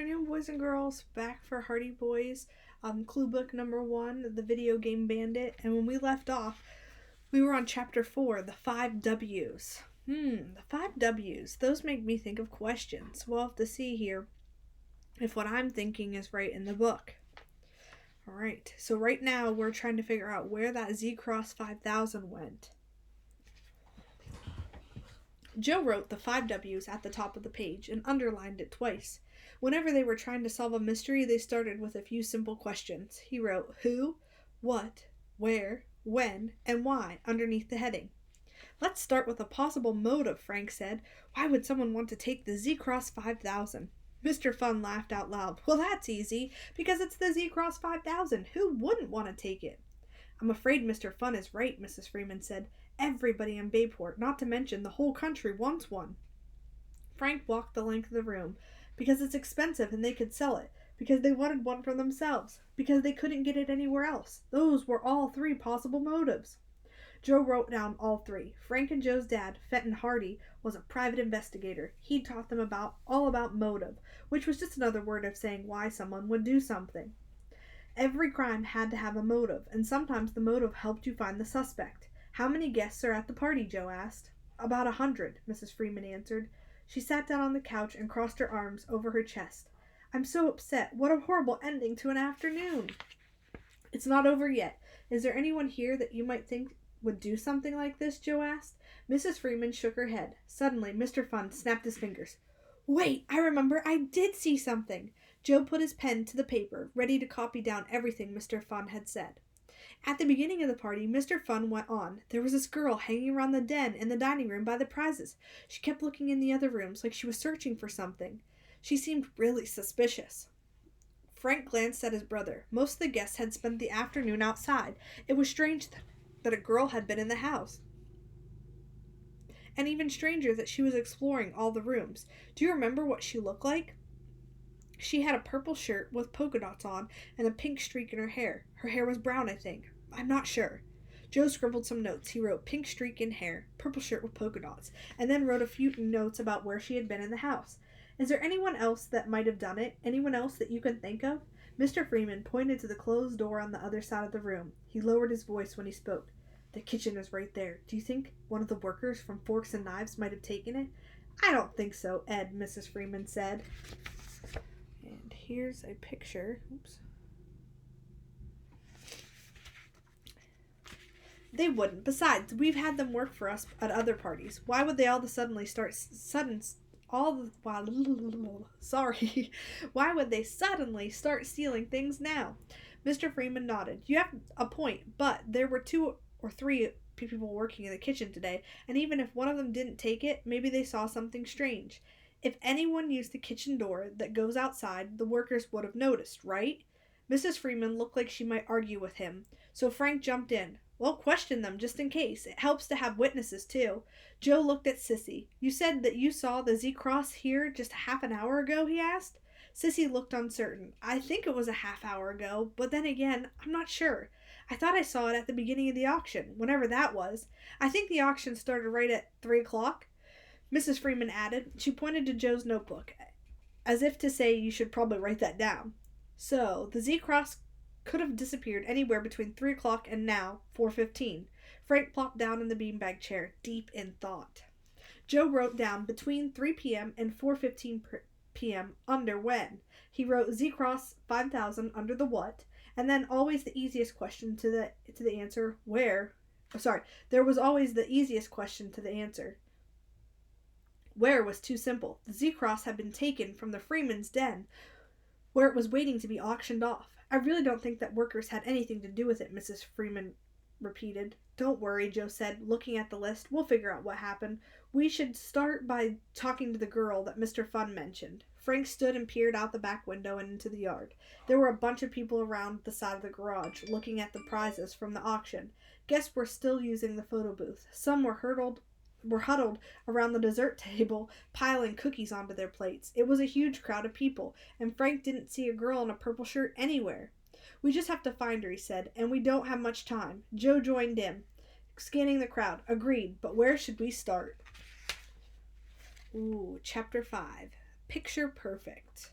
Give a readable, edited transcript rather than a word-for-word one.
afternoon, boys and girls. Back for Hardy Boys, clue book number 1, the video game Bandit. And when we left off, we were on chapter 4, the 5 W's. The 5 W's. Those make me think of questions. We'll have to see here if what I'm thinking is right in the book. Alright, so right now we're trying to figure out where that Z-Cross 5000 went. Joe wrote the 5 W's at the top of the page and underlined it twice. Whenever they were trying to solve a mystery, they started with a few simple questions. He wrote who, what, where, when, and why underneath the heading. Let's start with a possible motive, Frank said. Why would someone want to take the Z-Cross 5000? Mr. Fun laughed out loud. Well, that's easy, because it's the Z-Cross 5000. Who wouldn't want to take it? I'm afraid Mr. Fun is right, Mrs. Freeman said. Everybody in Bayport, not to mention the whole country, wants one. Frank walked the length of the room. Because it's expensive and they could sell it. Because they wanted one for themselves. Because they couldn't get it anywhere else. Those were all 3 possible motives. Joe wrote down all 3. Frank and Joe's dad, Fenton Hardy, was a private investigator. He taught them all about motive, which was just another word of saying why someone would do something. Every crime had to have a motive, and sometimes the motive helped you find the suspect. How many guests are at the party? Joe asked. About 100, Mrs. Freeman answered. She sat down on the couch and crossed her arms over her chest. I'm so upset. What a horrible ending to an afternoon. It's not over yet. Is there anyone here that you might think would do something like this? Joe asked. Mrs. Freeman shook her head. Suddenly, Mr. Fun snapped his fingers. Wait, I remember. I did see something. Joe put his pen to the paper, ready to copy down everything Mr. Fun had said. At the beginning of the party, Mr. Fun went on. There was this girl hanging around the den in the dining room by the prizes. She kept looking in the other rooms like she was searching for something. She seemed really suspicious. Frank glanced at his brother. Most of the guests had spent the afternoon outside. It was strange that a girl had been in the house. And even stranger that she was exploring all the rooms. Do you remember what she looked like? She had a purple shirt with polka dots on and a pink streak in her hair. Her hair was brown, I think. I'm not sure. Joe scribbled some notes. He wrote pink streak in hair, purple shirt with polka dots, and then wrote a few notes about where she had been in the house. Is there anyone else that might have done it? Anyone else that you can think of? Mr. Freeman pointed to the closed door on the other side of the room. He lowered his voice when he spoke. The kitchen is right there. Do you think one of the workers from Forks and Knives might have taken it? I don't think so, Ed, Mrs. Freeman said. And here's a picture. Oops. They wouldn't. Besides, we've had them work for us at other parties. Why would they all of a sudden Why would they suddenly start stealing things now? Mr. Freeman nodded. You have a point, but there were 2 or 3 people working in the kitchen today, and even if one of them didn't take it, maybe they saw something strange. If anyone used the kitchen door that goes outside, the workers would have noticed, right? Mrs. Freeman looked like she might argue with him, so Frank jumped in. Well, question them, just in case. It helps to have witnesses, too. Joe looked at Sissy. You said that you saw the Z-Cross here just half an hour ago, he asked. Sissy looked uncertain. I think it was a half hour ago, but then again, I'm not sure. I thought I saw it at the beginning of the auction, whenever that was. I think the auction started right at 3 o'clock. Mrs. Freeman added. She pointed to Joe's notebook, as if to say you should probably write that down. So, the Z-Cross could have disappeared anywhere between 3 o'clock and now, 4:15. Frank plopped down in the beanbag chair, deep in thought. Joe wrote down between 3 p.m. and 4:15 p.m. under when. He wrote Z-Cross 5000 under the what, and then always the easiest question to the answer, where. There was always the easiest question to the answer. Where was too simple. The Z-Cross had been taken from the Freeman's den, where it was waiting to be auctioned off. I really don't think that workers had anything to do with it, Mrs. Freeman repeated. Don't worry, Joe said, looking at the list. We'll figure out what happened. We should start by talking to the girl that Mr. Fun mentioned. Frank stood and peered out the back window and into the yard. There were a bunch of people around the side of the garage, looking at the prizes from the auction. Guests were still using the photo booth. Some were huddled around the dessert table, piling cookies onto their plates. It was a huge crowd of people, and Frank didn't see a girl in a purple shirt anywhere. We just have to find her, he said, and we don't have much time. Joe joined in, scanning the crowd. Agreed, but where should we start? Chapter 5. Picture Perfect.